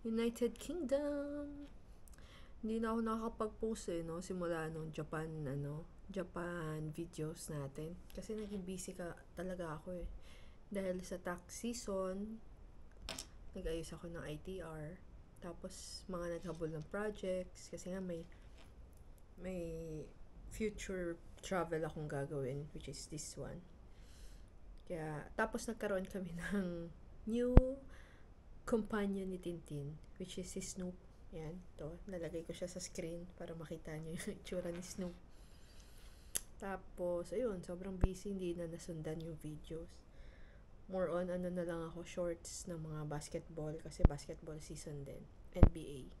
United Kingdom. Hindi na ako nakakapag-post no, simula nung Japan videos natin. Kasi naging busy talaga ako Dahil sa tax season, nag-ayos ako ng ITR. Tapos, mga naghabol ng projects. Kasi nga may future travel akong gagawin, which is this one. Kaya, tapos nagkaroon kami ng new companion ni Tintin, which is si Snoop. Yan, to. Nalagay ko siya sa screen para makita niyo yung itsura ni Snoop. Tapos, ayun, sobrang busy, hindi na nasundan yung videos. More on, na lang ako, shorts ng mga basketball, kasi basketball season din. NBA.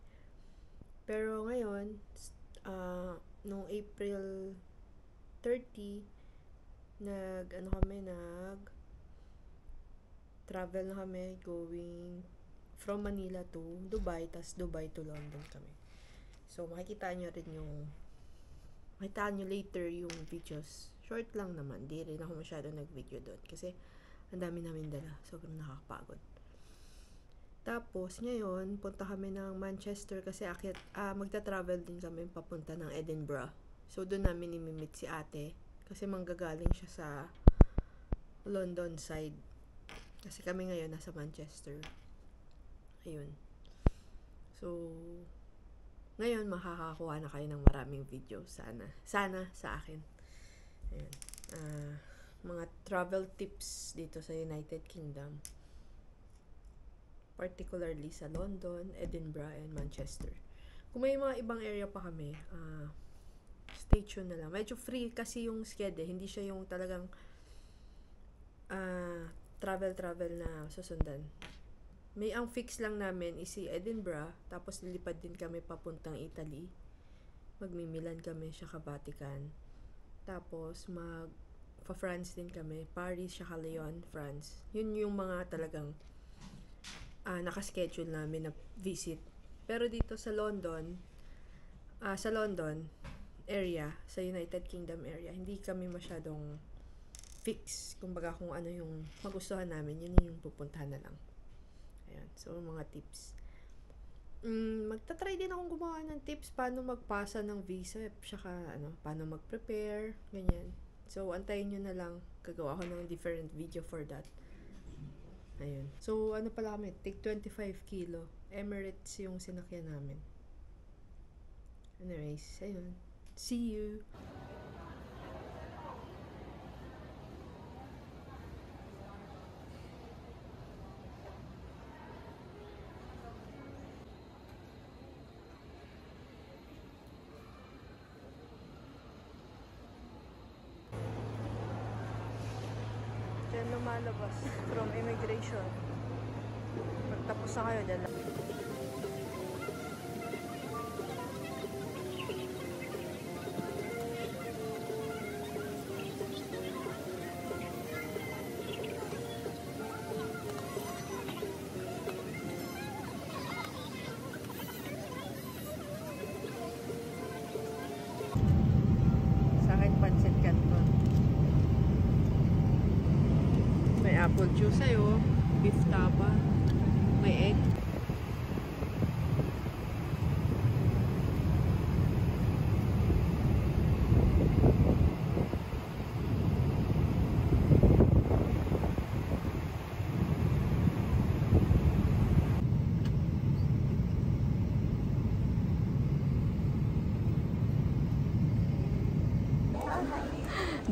Pero ngayon, noong April 30, travel na kami going from Manila to Dubai, tas Dubai to London kami. So, makikita nyo later yung videos. Short lang naman, di rin ako masyado nag-video doon kasi ang dami namin dala, sobrang nakakapagod. Tapos, ngayon, punta kami ng Manchester kasi magta-travel din kami papunta ng Edinburgh. So, doon namin imimit si ate kasi manggagaling siya sa London side. Kasi kami ngayon nasa Manchester. Ayun. So, ngayon makakakuha na kayo ng maraming video. Sana sa akin. Ayun. Mga travel tips dito sa United Kingdom. Particularly sa London, Edinburgh, and Manchester. Kung may mga ibang area pa kami, stay tuned na lang. Medyo free kasi yung schedule. Hindi siya yung talagang travel na susundan. May ang fix lang namin is si Edinburgh, tapos lilipad din kami papuntang Italy. Magmimilan kami siya Vatican. Tapos France din kami, Paris siya Lyon, France. Yun yung mga talagang nakaschedule namin na visit. Pero dito sa London area, sa United Kingdom area, hindi kami masyadong fix. Kumbaga kung ano yung magustuhan namin, yun yung pupuntahan na lang. Ayan. So, mga tips. Magta-try din akong gumawa ng tips paano magpasa ng visa, saka paano mag-prepare, ganyan. So, antayin nyo na lang. Gagawa ko ng different video for that. Ayun. So, pala kami? Take 25 kilo. Emirates yung sinakyan namin. Anyways, ayun. See you! Diyan lumalabas from immigration. Pagtapos na kayo, dyan lang. Sa akin, pancit canton. May apple juice sa'yo, beef tapa, may egg.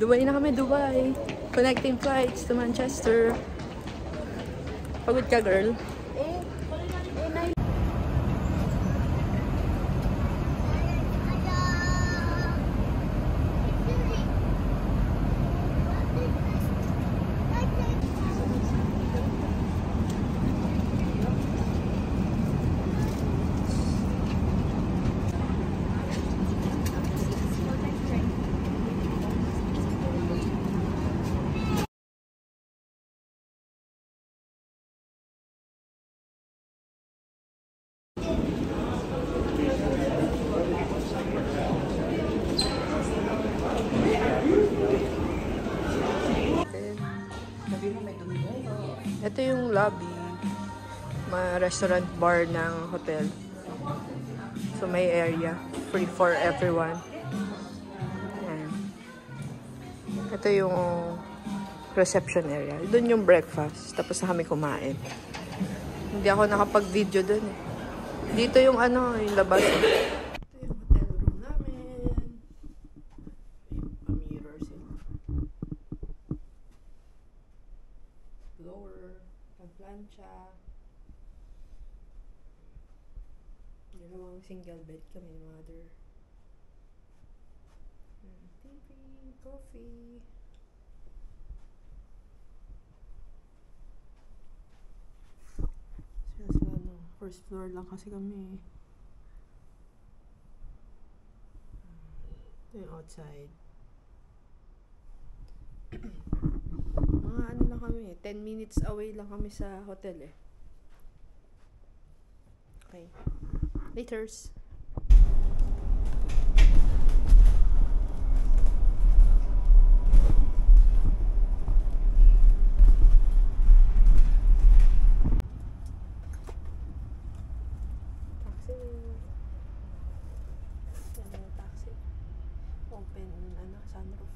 Dubai na kami, Dubai. Connecting flights to Manchester. Pagod ka, girl? Ito yung lobby. restaurant bar ng hotel. So may area free for everyone. Ayan. Ito yung reception area. Doon yung breakfast. Tapos na kami kumain. Hindi ako nakapag-video doon eh. Dito yung yung labas. Ito yung hotel room namin. May mirrors eh. Blower. Pang-plancha. Dalawang single bed kami ni mother. TV, coffee. First floor lang kasi kami. Ito yung outside. Mga lang kami, 10 minutes away lang kami sa hotel eh. Okay. Laters. Taxi. Open sunroof.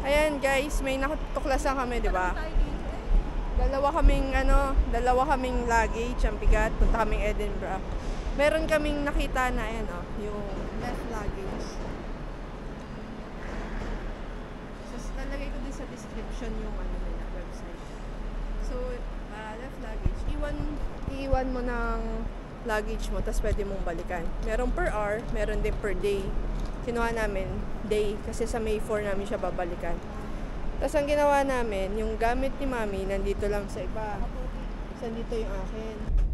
Ayan guys, may natuklasan kami, di ba? Dalawa kaming luggage, ang bigat, punta kaming Edinburgh. Meron kaming nakita na yung left luggage. So, lalagay ko din sa description yung nila, website. So, left luggage, iiwan mo ng luggage mo, tapos pwede mong balikan. Meron per hour, meron din per day. Kinuha namin day kasi sa May 4 namin siya babalikan. Tapos ang ginawa namin, yung gamit ni Mami nandito lang sa iba. So, dito yung akin.